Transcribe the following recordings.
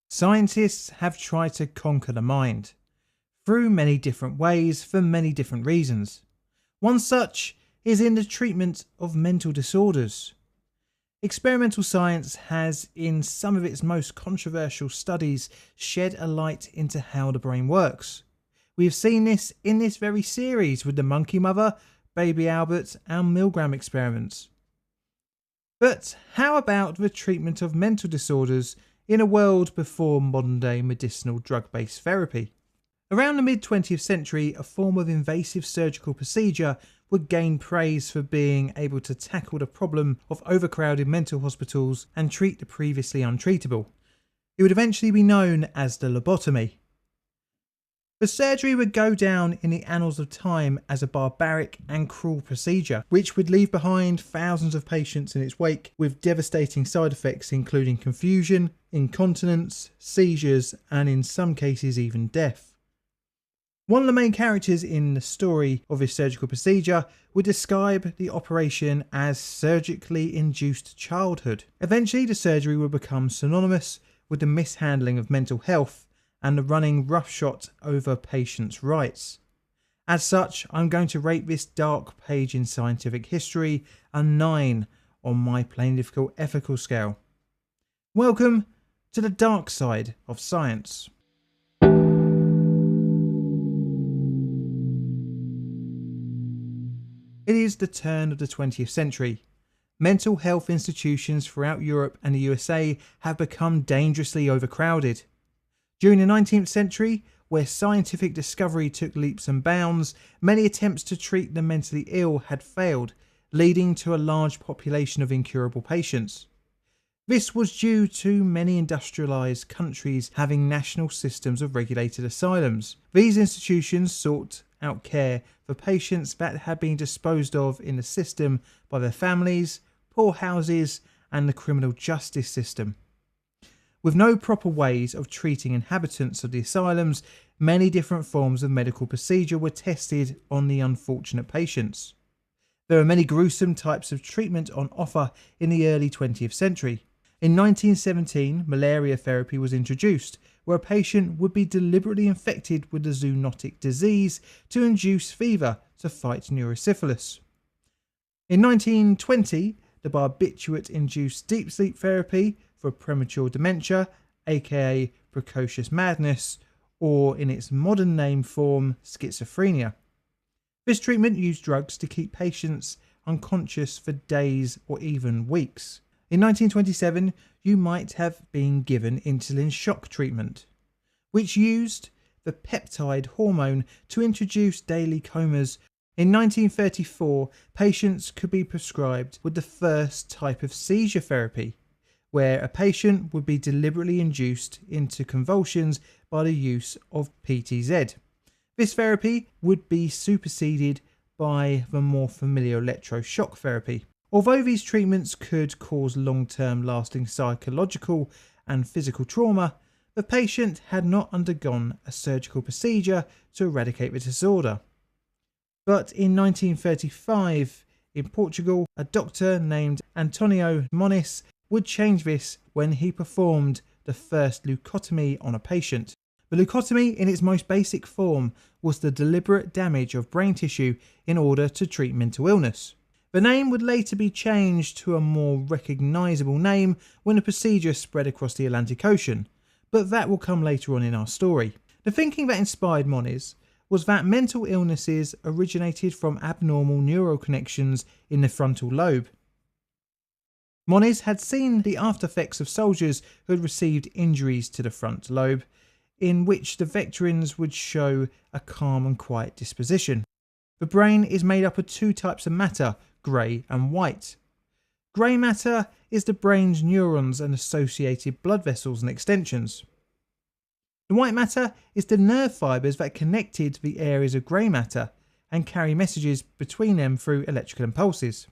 Scientists have tried to conquer the mind through many different ways for many different reasons. One such is in the treatment of mental disorders. Experimental science has, in some of its most controversial studies, shed a light into how the brain works. We have seen this in this very series with the monkey mother, baby Albert, and Milgram experiments. But how about the treatment of mental disorders in a world before modern-day medicinal drug-based therapy? Around the mid-20th century, a form of invasive surgical procedure would gain praise for being able to tackle the problem of overcrowded mental hospitals and treat the previously untreatable. It would eventually be known as the lobotomy. The surgery would go down in the annals of time as a barbaric and cruel procedure, which would leave behind thousands of patients in its wake with devastating side effects including confusion, incontinence, seizures, and in some cases even death. One of the main characters in the story of this surgical procedure would describe the operation as surgically induced childhood. Eventually, the surgery would become synonymous with the mishandling of mental health and the running roughshod over patients' rights. As such, I'm going to rate this dark page in scientific history a 9 on my plain difficult ethical scale. Welcome to the dark side of science. It is the turn of the 20th century. Mental health institutions throughout Europe and the USA have become dangerously overcrowded. During the 19th century, where scientific discovery took leaps and bounds, many attempts to treat the mentally ill had failed, leading to a large population of incurable patients. This was due to many industrialised countries having national systems of regulated asylums. These institutions sought out care for patients that had been disposed of in the system by their families, poorhouses, and the criminal justice system. With no proper ways of treating inhabitants of the asylums, many different forms of medical procedure were tested on the unfortunate patients. There are many gruesome types of treatment on offer in the early 20th century. In 1917, malaria therapy was introduced, where a patient would be deliberately infected with the zoonotic disease to induce fever to fight neurosyphilis. In 1920, the barbiturate-induced deep sleep therapy for premature dementia, aka precocious madness, or in its modern name form, schizophrenia. This treatment used drugs to keep patients unconscious for days or even weeks. In 1927, you might have been given insulin shock treatment, which used the peptide hormone to induce daily comas. In 1934, patients could be prescribed with the first type of seizure therapy, where a patient would be deliberately induced into convulsions by the use of PTZ. This therapy would be superseded by the more familiar electroshock therapy. Although these treatments could cause long-term lasting psychological and physical trauma, the patient had not undergone a surgical procedure to eradicate the disorder. But in 1935, in Portugal, a doctor named Antonio Moniz would change this when he performed the first leucotomy on a patient. The leucotomy, in its most basic form, was the deliberate damage of brain tissue in order to treat mental illness. The name would later be changed to a more recognisable name when the procedure spread across the Atlantic Ocean, but that will come later on in our story. The thinking that inspired Moniz was that mental illnesses originated from abnormal neural connections in the frontal lobe. Moniz had seen the after effects of soldiers who had received injuries to the front lobe, in which the veterans would show a calm and quiet disposition. The brain is made up of two types of matter, grey and white. Grey matter is the brain's neurons and associated blood vessels and extensions. The white matter is the nerve fibres that connected to the areas of grey matter and carry messages between them through electrical impulses.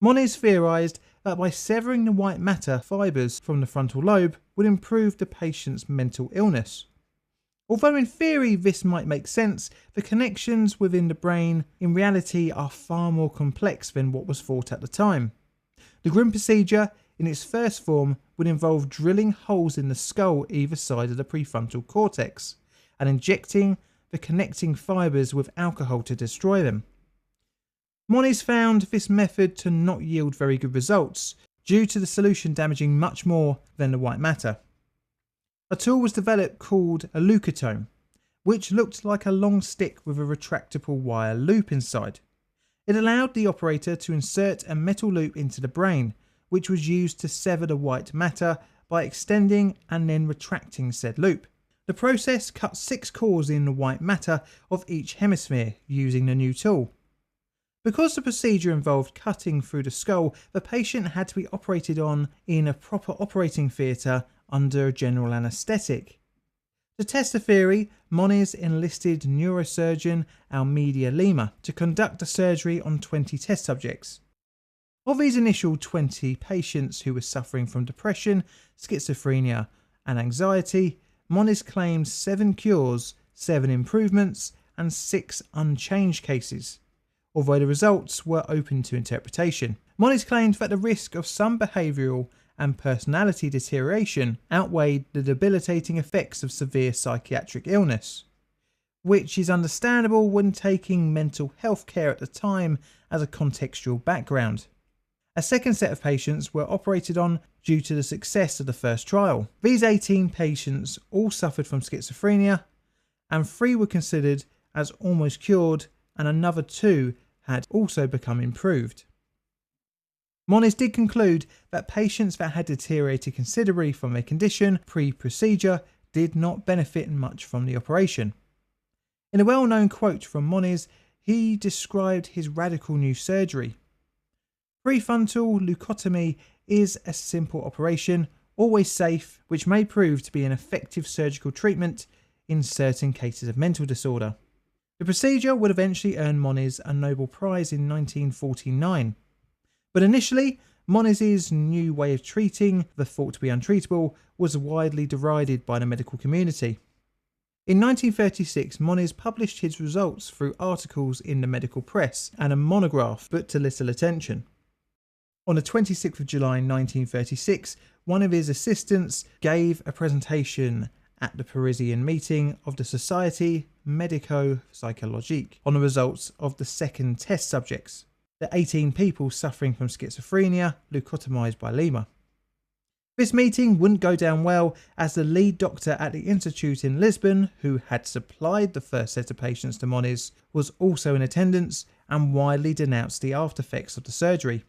Moniz theorised that by severing the white matter fibres from the frontal lobe would improve the patient's mental illness. Although in theory this might make sense, the connections within the brain in reality are far more complex than what was thought at the time. The grim procedure in its first form would would involve drilling holes in the skull either side of the prefrontal cortex and injecting the connecting fibres with alcohol to destroy them. Moniz found this method to not yield very good results due to the solution damaging much more than the white matter. A tool was developed called a leucotomy, which looked like a long stick with a retractable wire loop inside. It allowed the operator to insert a metal loop into the brain, which was used to sever the white matter by extending and then retracting said loop. The process cut 6 cores in the white matter of each hemisphere using the new tool. Because the procedure involved cutting through the skull, the patient had to be operated on in a proper operating theatre under general anaesthetic. To test the theory, Moniz enlisted neurosurgeon Almeida Lima to conduct the surgery on 20 test subjects. Of these initial 20 patients who were suffering from depression, schizophrenia and anxiety, Moniz claimed 7 cures, 7 improvements and 6 unchanged cases, although the results were open to interpretation. Moniz claimed that the risk of some behavioural and personality deterioration outweighed the debilitating effects of severe psychiatric illness, which is understandable when taking mental health care at the time as a contextual background. A second set of patients were operated on due to the success of the first trial. These 18 patients all suffered from schizophrenia, and 3 were considered as almost cured, and another 2 had also become improved. Moniz did conclude that patients that had deteriorated considerably from their condition pre-procedure did not benefit much from the operation. In a well-known quote from Moniz, he described his radical new surgery. Prefrontal leucotomy is a simple operation, always safe, which may prove to be an effective surgical treatment in certain cases of mental disorder. The procedure would eventually earn Moniz a Nobel Prize in 1949. But initially, Moniz's new way of treating the thought to be untreatable was widely derided by the medical community. In 1936, Moniz published his results through articles in the medical press and a monograph, but to little attention. On the 26th of July 1936, one of his assistants gave a presentation at the Parisian meeting of the Société Médico-Psychologique on the results of the second test subjects, the 18 people suffering from schizophrenia leucotomized by Lima. This meeting wouldn't go down well, as the lead doctor at the institute in Lisbon, who had supplied the first set of patients to Moniz, was also in attendance and widely denounced the after effects of the surgery,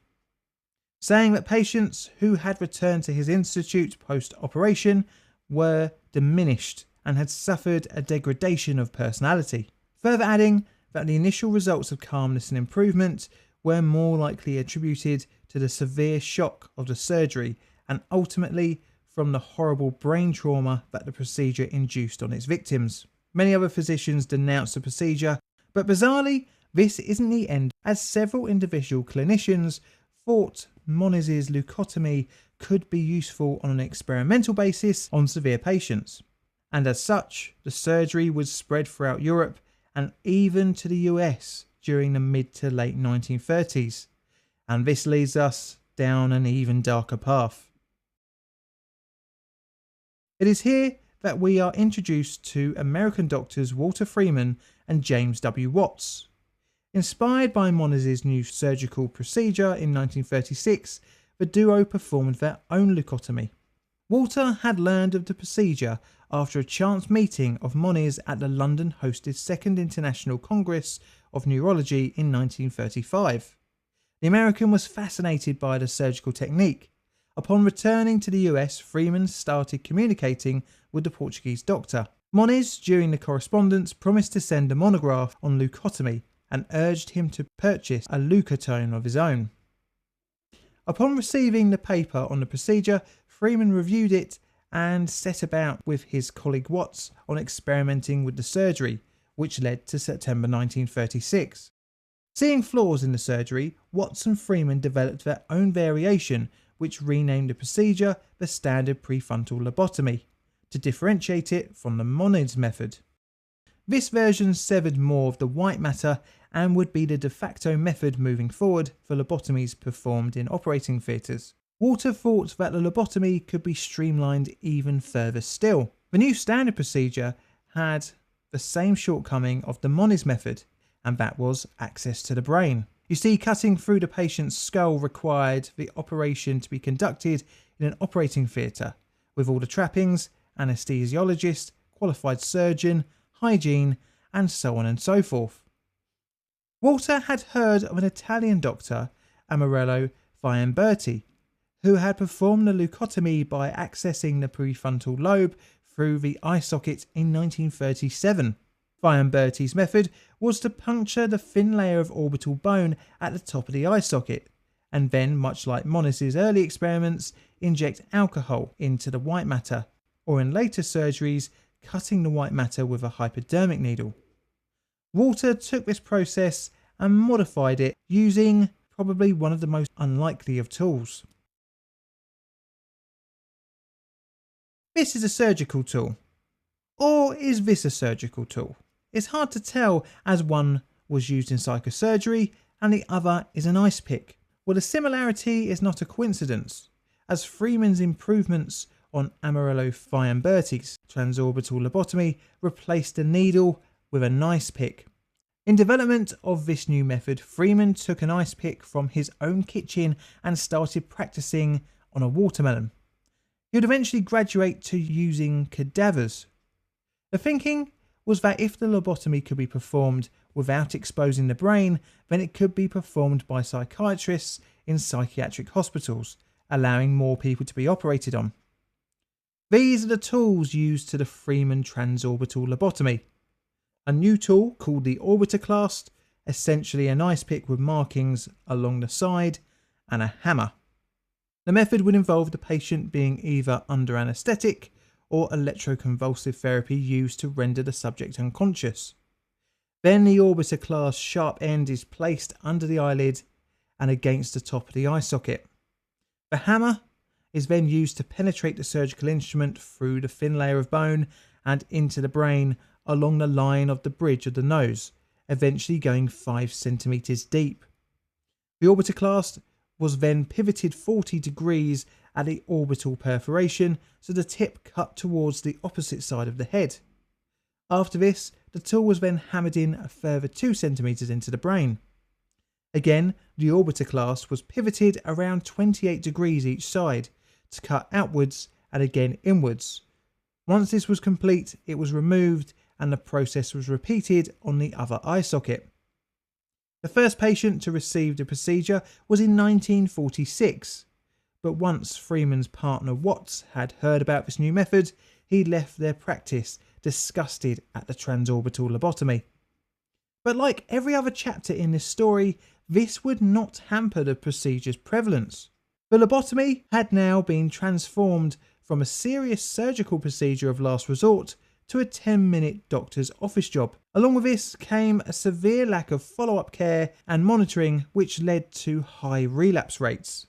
saying that patients who had returned to his institute post-operation were diminished and had suffered a degradation of personality, further adding that the initial results of calmness and improvement were more likely attributed to the severe shock of the surgery and ultimately from the horrible brain trauma that the procedure induced on its victims. Many other physicians denounced the procedure, but bizarrely, this isn't the end, as several individual clinicians thought Moniz's leucotomy could be useful on an experimental basis on severe patients, and as such, the surgery was spread throughout Europe and even to the US during the mid to late 1930s, and this leads us down an even darker path. It is here that we are introduced to American doctors Walter Freeman and James W. Watts. Inspired by Moniz's new surgical procedure in 1936, the duo performed their own leucotomy. Walter had learned of the procedure after a chance meeting of Moniz at the London-hosted Second International Congress of Neurology in 1935. The American was fascinated by the surgical technique. Upon returning to the US, Freeman started communicating with the Portuguese doctor. Moniz, during the correspondence, promised to send a monograph on leucotomy and urged him to purchase a leucotome of his own. Upon receiving the paper on the procedure, Freeman reviewed it and set about with his colleague Watts on experimenting with the surgery, which led to September 1936. Seeing flaws in the surgery, Watts and Freeman developed their own variation, which renamed the procedure the standard prefrontal lobotomy, to differentiate it from the Moniz method. This version severed more of the white matter and would be the de facto method moving forward for lobotomies performed in operating theatres. Walter thought that the lobotomy could be streamlined even further still. The new standard procedure had the same shortcoming of the Moniz method, and that was access to the brain. You see, cutting through the patient's skull required the operation to be conducted in an operating theatre, with all the trappings, anaesthesiologist, qualified surgeon, hygiene, and so on and so forth. Walter had heard of an Italian doctor, Amarello Fiamberti, who had performed the leucotomy by accessing the prefrontal lobe through the eye socket in 1937. Fiamberti's method was to puncture the thin layer of orbital bone at the top of the eye socket, and then, much like Moniz's early experiments, inject alcohol into the white matter, or in later surgeries, cutting the white matter with a hypodermic needle. Walter took this process and modified it using probably one of the most unlikely of tools. This is a surgical tool. Or is this a surgical tool? It's hard to tell, as one was used in psychosurgery and the other is an ice pick. Well, the similarity is not a coincidence, as Freeman's improvements on Amarello Fiamberti's transorbital lobotomy replaced the needle with an ice pick. In development of this new method, Freeman took an ice pick from his own kitchen and started practicing on a watermelon. He would eventually graduate to using cadavers. The thinking was that if the lobotomy could be performed without exposing the brain, then it could be performed by psychiatrists in psychiatric hospitals, allowing more people to be operated on. These are the tools used to the Freeman transorbital lobotomy. A new tool called the orbitoclast, essentially an ice pick with markings along the side, and a hammer. The method would involve the patient being either under anaesthetic or electroconvulsive therapy used to render the subject unconscious. Then the orbitoclast sharp end is placed under the eyelid and against the top of the eye socket. The hammer is then used to penetrate the surgical instrument through the thin layer of bone and into the brain along the line of the bridge of the nose, eventually going 5 centimeters deep. The orbitoclast was then pivoted 40 degrees at the orbital perforation, so the tip cut towards the opposite side of the head. After this, the tool was then hammered in a further 2 centimeters into the brain. Again, the orbitoclast was pivoted around 28 degrees each side to cut outwards and again inwards. Once this was complete, it was removed and the process was repeated on the other eye socket. The first patient to receive the procedure was in 1946, but once Freeman's partner Watts had heard about this new method, he left their practice, disgusted at the transorbital lobotomy. But like every other chapter in this story, this would not hamper the procedure's prevalence. The lobotomy had now been transformed from a serious surgical procedure of last resort to a 10-minute doctor's office job. Along with this came a severe lack of follow-up care and monitoring, which led to high relapse rates.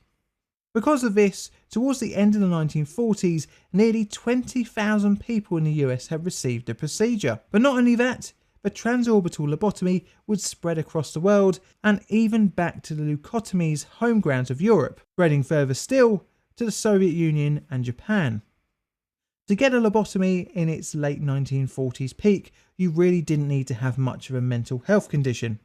Because of this, towards the end of the 1940s, nearly 20,000 people in the US had received the procedure. But not only that, the transorbital lobotomy would spread across the world and even back to the leucotomy's home grounds of Europe, spreading further still to the Soviet Union and Japan. To get a lobotomy in its late 1940s peak, you really didn't need to have much of a mental health condition,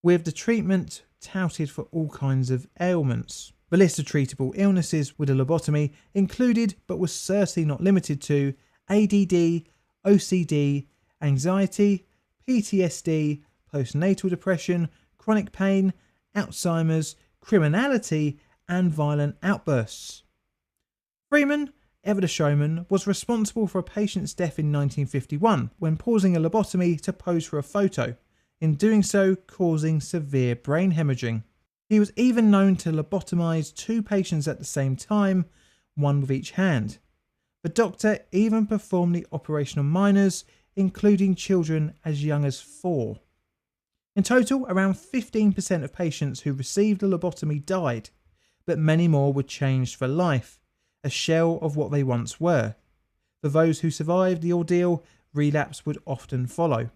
with the treatment touted for all kinds of ailments. The list of treatable illnesses with a lobotomy included, but was certainly not limited to, ADD, OCD, anxiety, PTSD, postnatal depression, chronic pain, Alzheimer's, criminality, and violent outbursts. Freeman, ever the showman, was responsible for a patient's death in 1951 when pausing a lobotomy to pose for a photo, in doing so causing severe brain hemorrhaging. He was even known to lobotomize 2 patients at the same time, one with each hand. The doctor even performed the operation on minors, including children as young as 4. In total, around 15% of patients who received a lobotomy died, but many more were changed for life, a shell of what they once were. For those who survived the ordeal, relapse would often follow.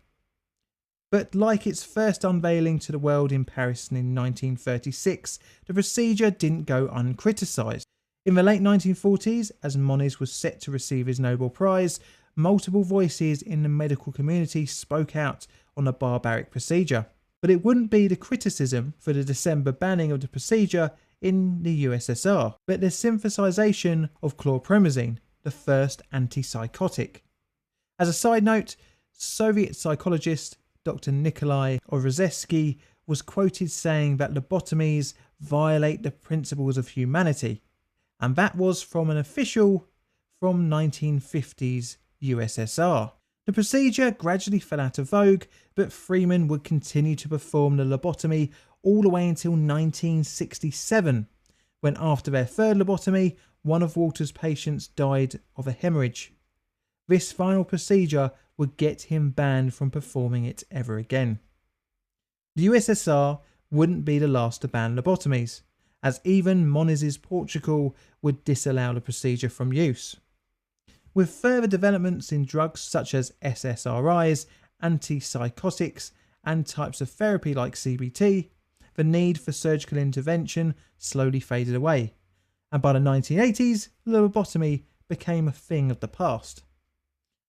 But like its first unveiling to the world in Paris in 1936, the procedure didn't go uncriticised. In the late 1940s, as Moniz was set to receive his Nobel Prize, multiple voices in the medical community spoke out on the barbaric procedure. But it wouldn't be the criticism for the December banning of the procedure in the USSR, but the synthesization of chlorpromazine, the first antipsychotic. As a side note, Soviet psychologist Dr. Nikolai Orozhevsky was quoted saying that lobotomies violate the principles of humanity, and that was from an official from 1950s USSR. The procedure gradually fell out of vogue, but freemen would continue to perform the lobotomy all the way until 1967, when after their third lobotomy, one of Walter's patients died of a hemorrhage. This final procedure would get him banned from performing it ever again. The USSR wouldn't be the last to ban lobotomies, as even Moniz's Portugal would disallow the procedure from use. With further developments in drugs such as SSRIs, antipsychotics, and types of therapy like CBT, the need for surgical intervention slowly faded away, and by the 1980s, lobotomy became a thing of the past.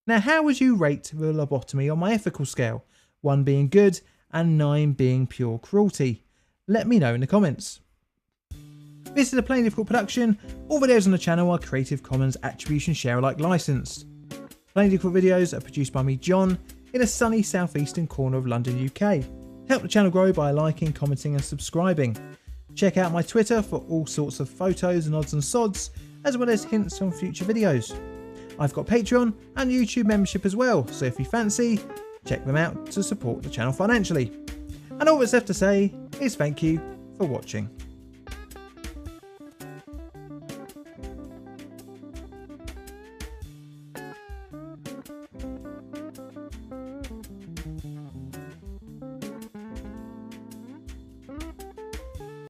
Now, how would you rate the lobotomy on my ethical scale? 1 being good and 9 being pure cruelty? Let me know in the comments. This is a Plain Difficult production. All videos on the channel are Creative Commons Attribution Share Alike licensed. Plain Difficult videos are produced by me, John, in a sunny southeastern corner of London, UK. Help the channel grow by liking, commenting and subscribing. Check out my Twitter for all sorts of photos and odds and sods, as well as hints on future videos. I've got Patreon and YouTube membership as well, so if you fancy, check them out to support the channel financially. And all that's left to say is thank you for watching.